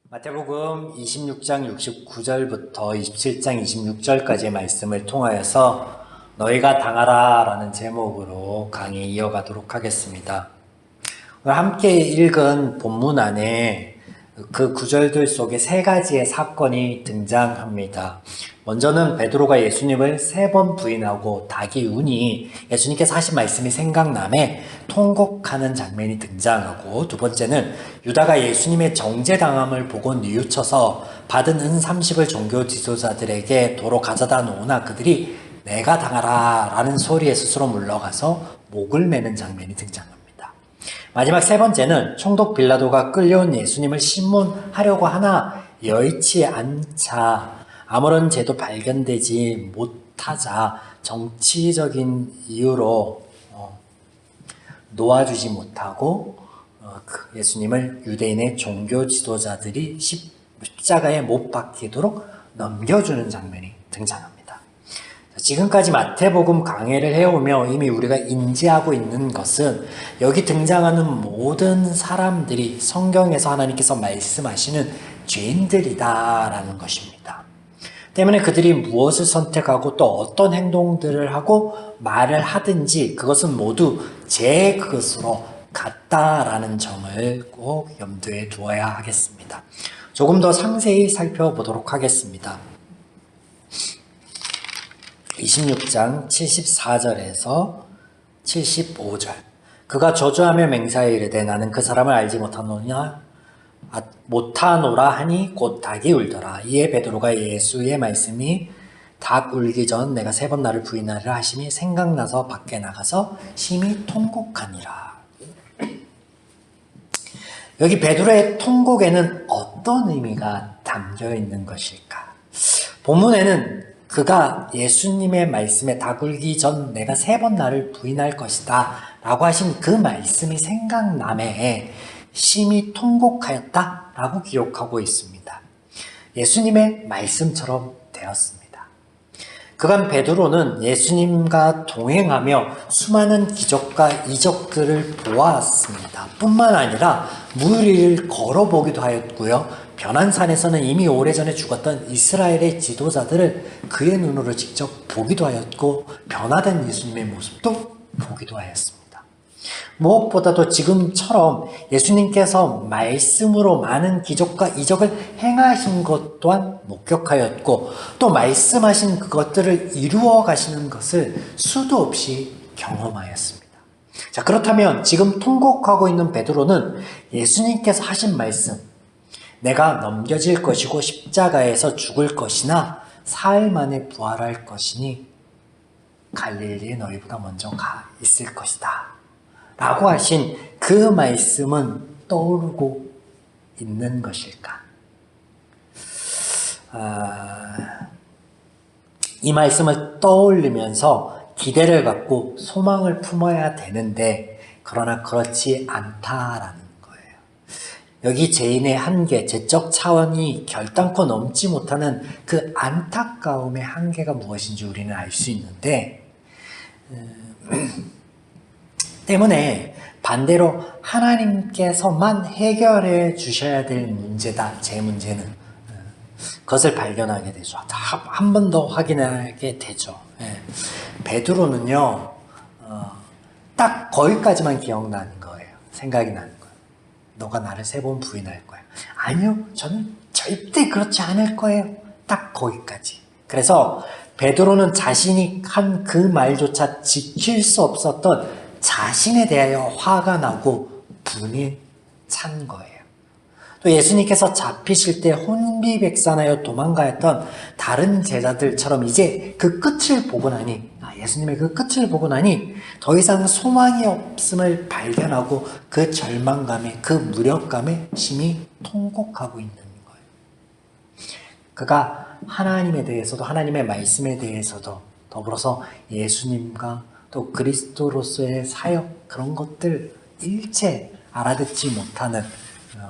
마태복음 26장 69절부터 27장 26절까지의 말씀을 통하여서 너희가 당하라 라는 제목으로 강의 이어가도록 하겠습니다. 오늘 함께 읽은 본문 안에 그 구절들 속에 세 가지의 사건이 등장합니다. 먼저는 베드로가 예수님을 3번 부인하고 닭이 우니 예수님께서 하신 말씀이 생각남에 통곡하는 장면이 등장하고, 두 번째는 유다가 예수님의 정죄당함을 보고 뉘우쳐서 받은 은 30을 종교 지도자들에게 도로 가져다 놓으나 그들이 내가 당하라 라는 소리에 스스로 물러가서 목을 매는 장면이 등장합니다. 마지막 세 번째는 총독 빌라도가 끌려온 예수님을 심문하려고 하나 여의치 않자 아무런 죄도 발견되지 못하자 정치적인 이유로 놓아주지 못하고 예수님을 유대인의 종교 지도자들이 십자가에 못 박히도록 넘겨주는 장면이 등장합니다. 지금까지 마태복음 강해를 해오며 이미 우리가 인지하고 있는 것은 여기 등장하는 모든 사람들이 성경에서 하나님께서 말씀하시는 죄인들이다라는 것입니다. 때문에 그들이 무엇을 선택하고 또 어떤 행동들을 하고 말을 하든지 그것은 모두 제 그것으로 같다라는 점을 꼭 염두에 두어야 하겠습니다. 조금 더 상세히 살펴보도록 하겠습니다. 26장 74절에서 75절. 그가 저주하며 맹세하여 이르되 나는 그 사람을 알지 못하노라 하니 곧 닭이 울더라. 이에 베드로가 예수의 말씀이 닭 울기 전 내가 3번 나를 부인하리라 하심이 생각나서 밖에 나가서 심히 통곡하니라. 여기 베드로의 통곡에는 어떤 의미가 담겨 있는 것일까? 본문에는 그가 예수님의 말씀에 닭 울기 전 내가 3번 나를 부인할 것이다 라고 하신 그 말씀이 생각남에 심히 통곡하였다 라고 기록하고 있습니다. 예수님의 말씀처럼 되었습니다. 그간 베드로는 예수님과 동행하며 수많은 기적과 이적들을 보았습니다. 뿐만 아니라 물 위를 걸어보기도 하였고요. 변환산에서는 이미 오래전에 죽었던 이스라엘의 지도자들을 그의 눈으로 직접 보기도 하였고 변화된 예수님의 모습도 보기도 하였습니다. 무엇보다도 지금처럼 예수님께서 말씀으로 많은 기적과 이적을 행하신 것 또한 목격하였고 또 말씀하신 그것들을 이루어 가시는 것을 수도 없이 경험하였습니다. 자, 그렇다면 지금 통곡하고 있는 베드로는 예수님께서 하신 말씀, 내가 넘겨질 것이고 십자가에서 죽을 것이나 사흘 만에 부활할 것이니 갈릴리에 너희보다 먼저 가 있을 것이다 라고 하신 그 말씀은 떠오르고 있는 것일까? 이 말씀을 떠올리면서 기대를 갖고 소망을 품어야 되는데 그러나 그렇지 않다라는 여기 죄인의 한계, 죄적 차원이 결단코 넘지 못하는 그 안타까움의 한계가 무엇인지 우리는 알 수 있는데 때문에 반대로 하나님께서만 해결해 주셔야 될 문제다. 제 문제는 그것을 발견하게 되죠. 한 번 더 확인하게 되죠. 베드로는요 딱 거기까지만 기억나는 거예요. 생각이 나는 거예요. 너가 나를 3번 부인할 거야. 아니요, 저는 절대 그렇지 않을 거예요. 딱 거기까지. 그래서 베드로는 자신이 한 그 말조차 지킬 수 없었던 자신에 대하여 화가 나고 분이 찬 거예요. 또 예수님께서 잡히실 때 혼비백산하여 도망가였던 다른 제자들처럼 이제 그 끝을 보고 나니, 예수님의 그 끝을 보고 나니 더 이상 소망이 없음을 발견하고 그 절망감에, 그 무력감에 심히 통곡하고 있는 거예요. 그가 하나님에 대해서도, 하나님의 말씀에 대해서도, 더불어서 예수님과 또 그리스도로서의 사역, 그런 것들 일체 알아듣지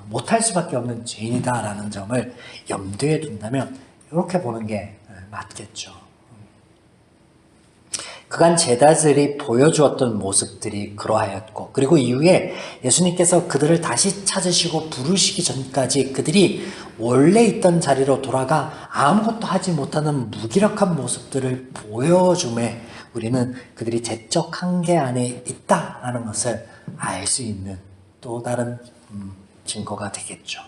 못할 수밖에 없는 죄인이다라는 점을 염두에 둔다면 이렇게 보는 게 맞겠죠. 그간 제자들이 보여주었던 모습들이 그러하였고, 그리고 이후에 예수님께서 그들을 다시 찾으시고 부르시기 전까지 그들이 원래 있던 자리로 돌아가 아무것도 하지 못하는 무기력한 모습들을 보여줌에 우리는 그들이 제적 한계 안에 있다라는 것을 알 수 있는 또 다른 증거가 되겠죠.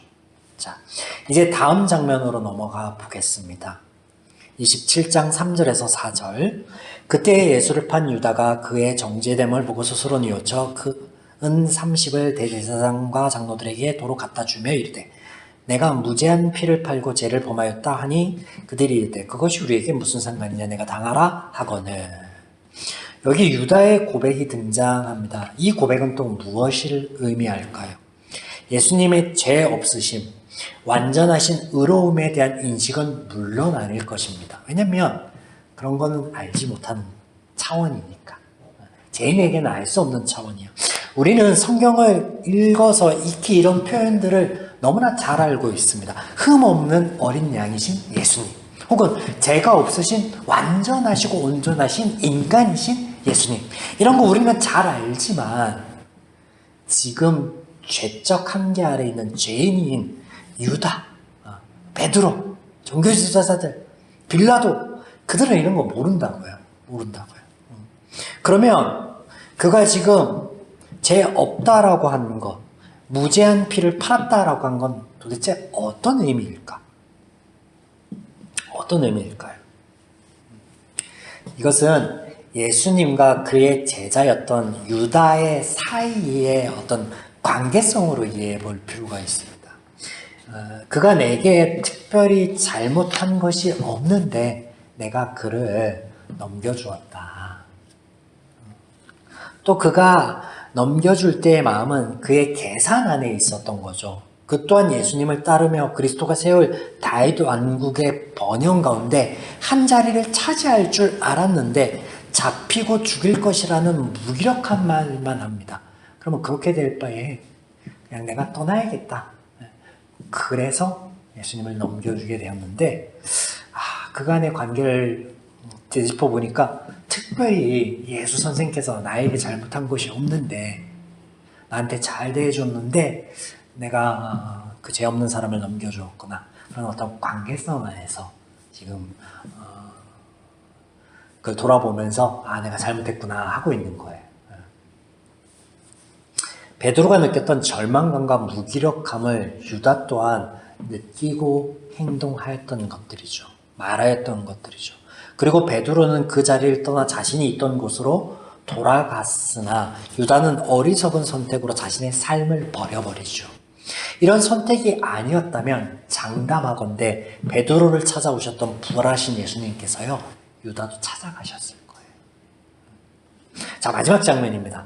자, 이제 다음 장면으로 넘어가 보겠습니다. 27장 3절에서 4절. 그때 예수를 판 유다가 그의 정죄됨을 보고 스스로 뉘우쳐 그 은 30을 대제사장과 장로들에게 도로 갖다 주며 이르되 내가 무죄한 피를 팔고 죄를 범하였다 하니 그들이 이르되 그것이 우리에게 무슨 상관이냐 내가 당하라 하거늘. 여기 유다의 고백이 등장합니다. 이 고백은 또 무엇을 의미할까요? 예수님의 죄 없으심, 완전하신 의로움에 대한 인식은 물론 아닐 것입니다. 왜냐하면 그런 거는 알지 못하는 차원이니까. 죄인에게는 알 수 없는 차원이에요. 우리는 성경을 읽어서 익히 이런 표현들을 너무나 잘 알고 있습니다. 흠없는 어린 양이신 예수님, 혹은 죄가 없으신 완전하시고 온전하신 인간이신 예수님, 이런 거 우리는 잘 알지만 지금 죄적 한계 아래 있는 죄인인 유다, 베드로, 종교 지도자들, 빌라도, 그들은 이런 거 모른다고요. 그러면 그가 지금 죄 없다라고 하는 것, 무죄한 피를 팔았다라고 한 건 도대체 어떤 의미일까? 어떤 의미일까요? 이것은 예수님과 그의 제자였던 유다의 사이의 어떤 관계성으로 이해해 볼 필요가 있습니다. 그가 내게 특별히 잘못한 것이 없는데 내가 그를 넘겨주었다. 또 그가 넘겨줄 때의 마음은 그의 계산 안에 있었던 거죠. 그 또한 예수님을 따르며 그리스도가 세울 다윗 왕국의 번영 가운데 한 자리를 차지할 줄 알았는데 잡히고 죽일 것이라는 무기력한 말만 합니다. 그러면 그렇게 될 바에 그냥 내가 떠나야겠다. 그래서 예수님을 넘겨주게 되었는데, 그간의 관계를 되짚어 보니까 특별히 예수 선생께서 나에게 잘못한 것이 없는데, 나한테 잘 대해줬는데 내가 그 죄 없는 사람을 넘겨주었구나. 그런 어떤 관계성 안에서 지금 그걸 돌아보면서 내가 잘못했구나 하고 있는 거예요. 베드로가 느꼈던 절망감과 무기력함을 유다 또한 느끼고 행동하였던 것들이죠. 말하였던 것들이죠. 그리고 베드로는 그 자리를 떠나 자신이 있던 곳으로 돌아갔으나 유다는 어리석은 선택으로 자신의 삶을 버려버리죠. 이런 선택이 아니었다면 장담하건대 베드로를 찾아오셨던 부활하신 예수님께서요, 유다도 찾아가셨을 거예요. 자, 마지막 장면입니다.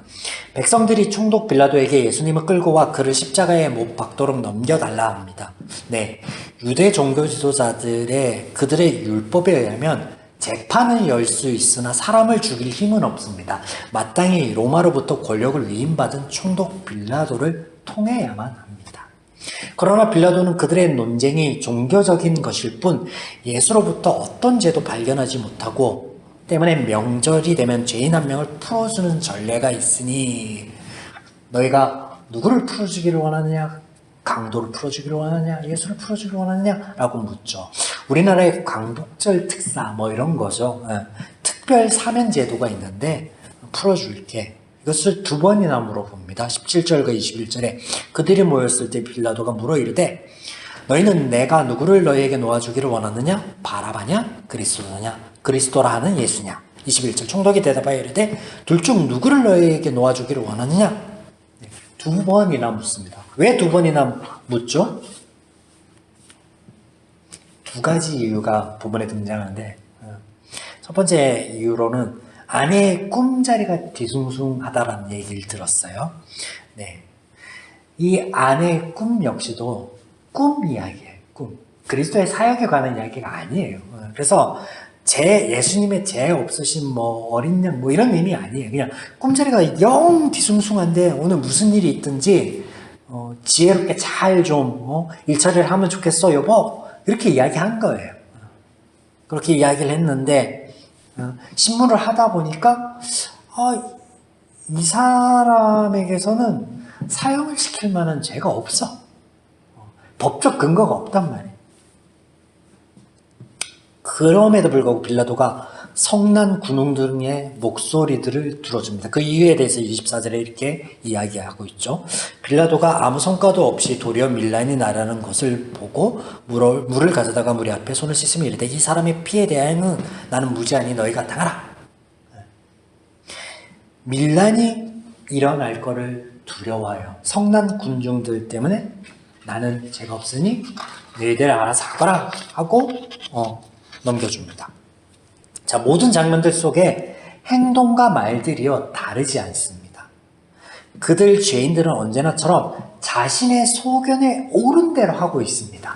백성들이 총독 빌라도에게 예수님을 끌고 와 그를 십자가에 못 박도록 넘겨달라 합니다. 네, 유대 종교 지도자들의 그들의 율법에 의하면 재판을 열 수 있으나 사람을 죽일 힘은 없습니다. 마땅히 로마로부터 권력을 위임받은 총독 빌라도를 통해야만 합니다. 그러나 빌라도는 그들의 논쟁이 종교적인 것일 뿐 예수로부터 어떤 죄도 발견하지 못하고 때문에 명절이 되면 죄인 한 명을 풀어주는 전례가 있으니 너희가 누구를 풀어주기를 원하느냐? 강도를 풀어주기를 원하느냐? 예수를 풀어주기를 원하느냐? 라고 묻죠. 우리나라의 광복절 특사 이런 거죠. 특별 사면 제도가 있는데 풀어줄게. 이것을 두 번이나 물어봅니다. 17절과 21절에 그들이 모였을 때 빌라도가 물어 이르되 너희는 내가 누구를 너희에게 놓아주기를 원하느냐? 바라바냐? 그리스도라 하는 예수냐? 21절 총독이 대답하여 이르되 둘 중 누구를 너희에게 놓아주기를 원하느냐? 두 번이나 묻습니다. 왜 두 번이나 묻죠? 두 가지 이유가 본문에 등장하는데, 첫 번째 이유로는 아내의 꿈자리가 뒤숭숭하다라는 얘기를 들었어요. 네, 이 아내의 꿈 역시도 꿈 이야기예요. 꿈. 그리스도의 사역에 관한 이야기가 아니에요. 그래서 예수님의 죄 없으신 어린 양 이런 의미 아니에요. 그냥 꿈자리가 영 뒤숭숭한데 오늘 무슨 일이 있든지 지혜롭게 잘 좀 일처리를 하면 좋겠어 여보, 이렇게 이야기한 거예요. 그렇게 이야기를 했는데 신문을 하다 보니까 이 사람에게서는 사형을 시킬 만한 죄가 없어. 법적 근거가 없단 말이에요. 그럼에도 불구하고 빌라도가 성난 군웅 등의 목소리들을 들어줍니다. 그 이유에 대해서 24절에 이렇게 이야기하고 있죠. 빌라도가 아무 성과도 없이 도리어 밀란이 나라는 것을 보고 물을 가져다가 무리 앞에 손을 씻으며 이르되 이 사람의 피에 대하여는 나는 무죄하니 너희가 당하라. 밀란이 일어날 거를 두려워해요. 성난 군중들 때문에 나는 죄가 없으니 너희들 알아서 하거라 하고 넘겨줍니다. 자, 모든 장면들 속에 행동과 말들이요 다르지 않습니다. 그들 죄인들은 언제나처럼 자신의 소견에 옳은 대로 하고 있습니다.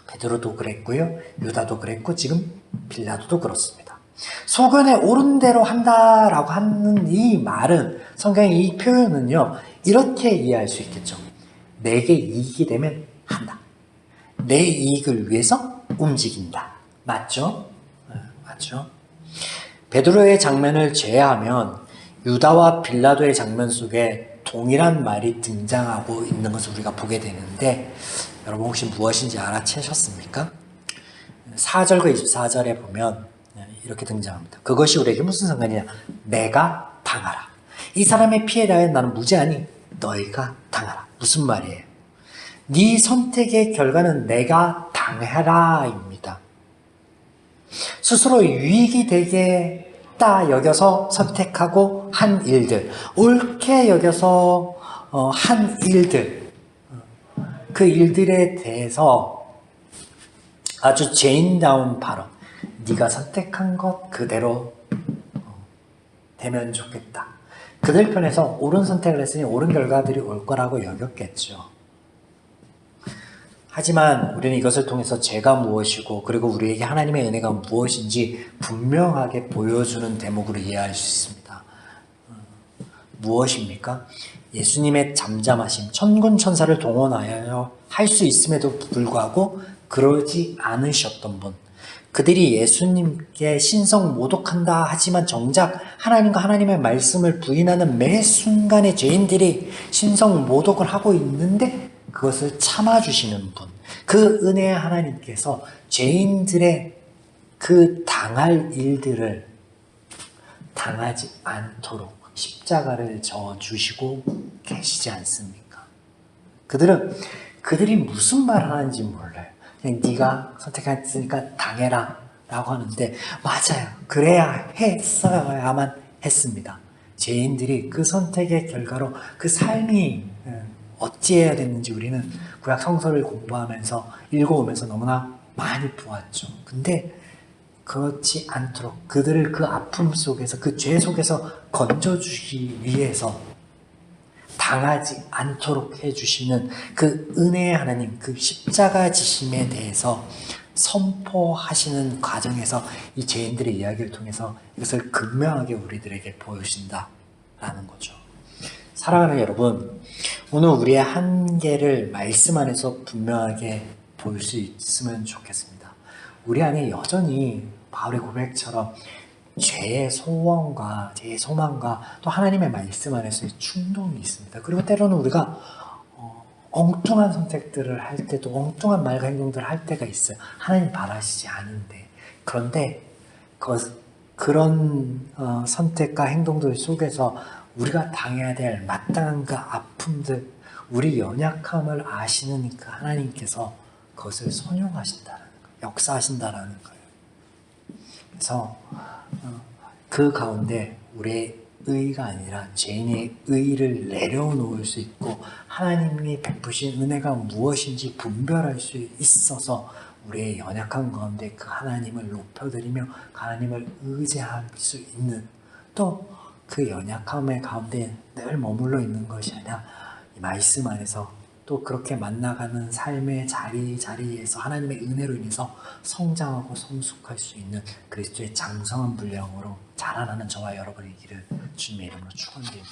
베드로도 그랬고요, 유다도 그랬고 지금 빌라도도 그렇습니다. 소견에 옳은 대로 한다라고 하는 이 말은, 성경의 이 표현은요 이렇게 이해할 수 있겠죠. 내게 이익이 되면 한다. 내 이익을 위해서 움직인다. 맞죠? 맞죠? 베드로의 장면을 제외하면 유다와 빌라도의 장면 속에 동일한 말이 등장하고 있는 것을 우리가 보게 되는데, 여러분 혹시 무엇인지 알아채셨습니까? 4절과 24절에 보면 이렇게 등장합니다. 그것이 우리에게 무슨 상관이냐? 내가 당하라. 이 사람의 피에 대하여 나는 무죄하니 너희가 당하라. 무슨 말이에요? 네 선택의 결과는 내가 당해라입니다. 스스로 유익이 되겠다 여겨서 선택하고 한 일들, 옳게 여겨서 한 일들, 그 일들에 대해서 아주 죄인다운 발언, 네가 선택한 것 그대로 되면 좋겠다. 그들 편에서 옳은 선택을 했으니 옳은 결과들이 올 거라고 여겼겠죠. 하지만 우리는 이것을 통해서 죄가 무엇이고 그리고 우리에게 하나님의 은혜가 무엇인지 분명하게 보여주는 대목으로 이해할 수 있습니다. 무엇입니까? 예수님의 잠잠하심, 천군 천사를 동원하여 할 수 있음에도 불구하고 그러지 않으셨던 분, 그들이 예수님께 신성 모독한다 하지만 정작 하나님과 하나님의 말씀을 부인하는 매 순간의 죄인들이 신성 모독을 하고 있는데 그것을 참아주시는 분, 그 은혜의 하나님께서 죄인들의 그 당할 일들을 당하지 않도록 십자가를 져주시고 계시지 않습니까? 그들이 무슨 말을 하는지 몰라요. 그냥 네가 선택했으니까 당해라 라고 하는데, 맞아요. 그래야 했어야만 했습니다. 죄인들이 그 선택의 결과로 그 삶이 어찌해야 됐는지 우리는 구약 성서를 공부하면서 읽어오면서 너무나 많이 보았죠. 근데 그렇지 않도록 그들을 그 아픔 속에서, 그 죄 속에서 건져주기 위해서 당하지 않도록 해주시는 그 은혜의 하나님, 그 십자가 지심에 대해서 선포하시는 과정에서 이 죄인들의 이야기를 통해서 이것을 극명하게 우리들에게 보여주신다라는 거죠. 사랑하는 여러분, 오늘 우리의 한계를 말씀 안에서 분명하게 볼 수 있으면 좋겠습니다. 우리 안에 여전히 바울의 고백처럼 죄의 소원과 죄의 소망과 또 하나님의 말씀 안에서의 충동이 있습니다. 그리고 때로는 우리가 엉뚱한 선택들을 할 때도, 엉뚱한 말과 행동들을 할 때가 있어요. 하나님 바라시지 않은데. 그런데 그런 선택과 행동들 속에서 우리가 당해야 될 마땅한 그 아픔들, 우리 연약함을 아시는 그 하나님께서 그것을 선용하신다는 거예요. 역사하신다는 거예요. 그래서 그 가운데 우리의 의가 아니라 죄인의 의를 내려놓을 수 있고 하나님이 베푸신 은혜가 무엇인지 분별할 수 있어서 우리의 연약한 가운데 그 하나님을 높여드리며 하나님을 의지할 수 있는, 또 그 연약함의 가운데 늘 머물러 있는 것이 아니라 이 말씀 안에서 또 그렇게 만나가는 삶의 자리에서 하나님의 은혜로 인해서 성장하고 성숙할 수 있는 그리스도의 장성한 분량으로 자라나는 저와 여러분의 길을 주님의 이름으로 축원드립니다.